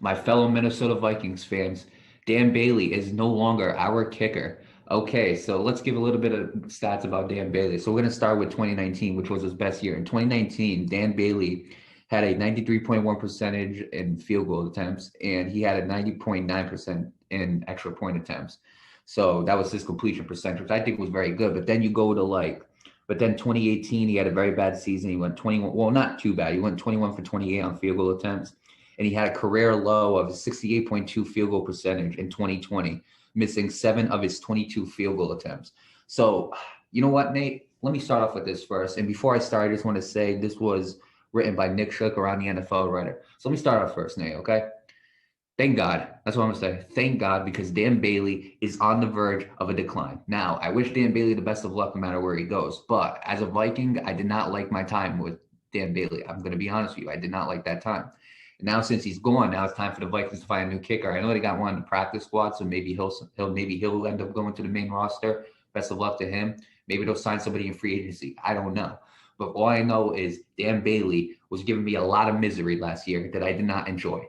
my fellow Minnesota Vikings fans, Dan Bailey is no longer our kicker. Okay, so let's give a little bit of stats about Dan Bailey. So we're going to start with 2019, which was his best year. In 2019, Dan Bailey had a 93.1 percentage in field goal attempts, and he had a 90.9% in extra point attempts. So that was his completion percentage, which I think was very good. But then you go to but then 2018, he had a very bad season. He went 21, well, not too bad. He went 21 for 28 on field goal attempts, and he had a career low of 68.2 field goal percentage in 2020, missing 7 of his 22 field goal attempts. So, you know what, Nate? Let me start off with this first. And before I start, I just want to say this was written by Nick Shook around the NFL writer. So let me start off first, Nate, okay? Thank God. That's what I'm going to say. Thank God, because Dan Bailey is on the verge of a decline. Now, I wish Dan Bailey the best of luck no matter where he goes. But as a Viking, I did not like my time with Dan Bailey. I'm going to be honest with you. I did not like that time. And now since he's gone, now it's time for the Vikings to find a new kicker. I know they got one in the practice squad, so maybe he'll end up going to the main roster. Best of luck to him. Maybe they'll sign somebody in free agency. I don't know. But all I know is Dan Bailey was giving me a lot of misery last year that I did not enjoy.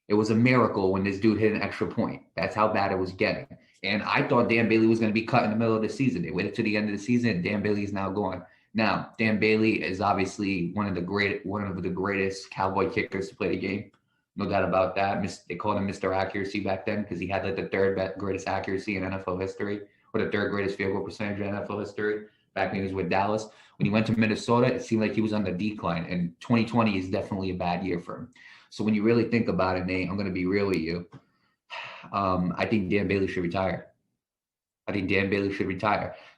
It was a miracle when this dude hit an extra point. That's how bad it was getting. And I thought Dan Bailey was going to be cut in the middle of the season. They waited to the end of the season, and Dan Bailey is now gone. Now, Dan Bailey is obviously one of the greatest cowboy kickers to play the game. No doubt about that. They called him Mr. Accuracy back then because he had like the third greatest accuracy in NFL history, or the third greatest field goal percentage in NFL history back when he was with Dallas. When he went to Minnesota, it seemed like he was on the decline, and 2020 is definitely a bad year for him. So when you really think about it, Nate, I'm going to be real with you. I think Dan Bailey should retire.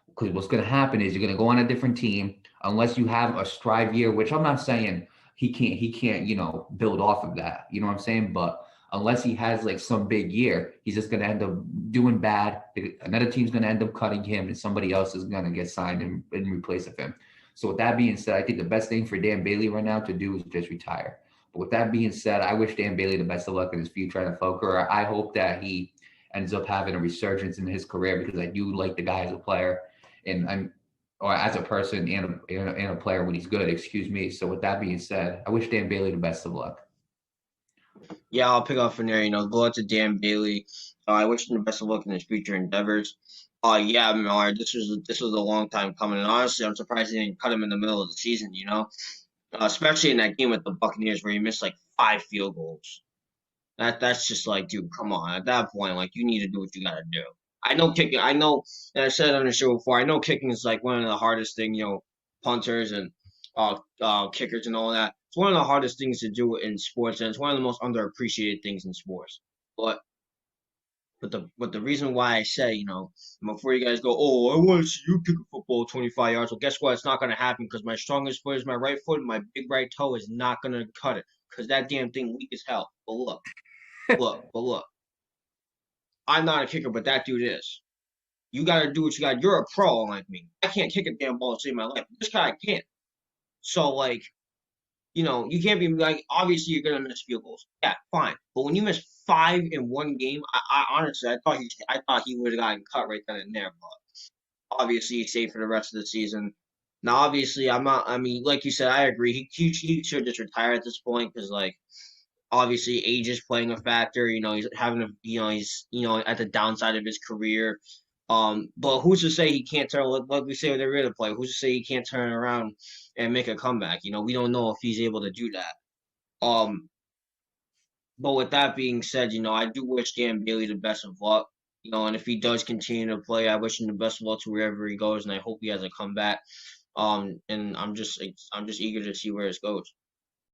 Because what's going to happen is you're going to go on a different team unless you have a strive year, which I'm not saying he can't, build off of that. You know what I'm saying? But unless he has like some big year, he's just going to end up doing bad. Another team's going to end up cutting him, and somebody else is going to get signed in replace of him. So with that being said, I think the best thing for Dan Bailey right now to do is just retire. But with that being said, I wish Dan Bailey the best of luck in his future NFL career. I hope that he ends up having a resurgence in his career because I do like the guy as a player, or as a person and a player when he's good. Excuse me. So with that being said, I wish Dan Bailey the best of luck. Yeah, I'll pick up from there. Good luck to Dan Bailey. I wish him the best of luck in his future endeavors. Yeah, Miller, this was a long time coming, and honestly, I'm surprised they didn't cut him in the middle of the season. Especially in that game with the Buccaneers where he missed like 5 field goals. That's just like, dude, come on. At that point, like you need to do what you gotta do. I know kicking. I know, and I said it on the show before. I know kicking is like one of the hardest thing. Punters and kickers and all that. It's one of the hardest things to do in sports, and it's one of the most underappreciated things in sports. But but the reason why I say, before you guys go, oh, I want to see you kick a football 25 yards. Well, guess what? It's not going to happen because my strongest foot is my right foot, and my big right toe is not going to cut it because that damn thing weak as hell. But look. I'm not a kicker, but that dude is. You got to do what you got. You're a pro like me. I can't kick a damn ball to save my life. This guy can. So, like, you can't be like, obviously you're gonna miss field goals. Yeah, fine. But when you miss 5 in one game, I honestly I thought he would have gotten cut right then and there. But obviously he's safe for the rest of the season. Now, obviously, I'm not. I mean, like you said, I agree. He should just retire at this point because, like, obviously age is playing a factor. He's having a, he's at the downside of his career. But who's to say he can't turn? Like we say with every other player, who's to say he can't turn around and make a comeback? We don't know if he's able to do that. Um, but with that being said, I do wish Dan Bailey the best of luck. And if he does continue to play, I wish him the best of luck to wherever he goes, and I hope he has a comeback. And I'm just eager to see where it goes.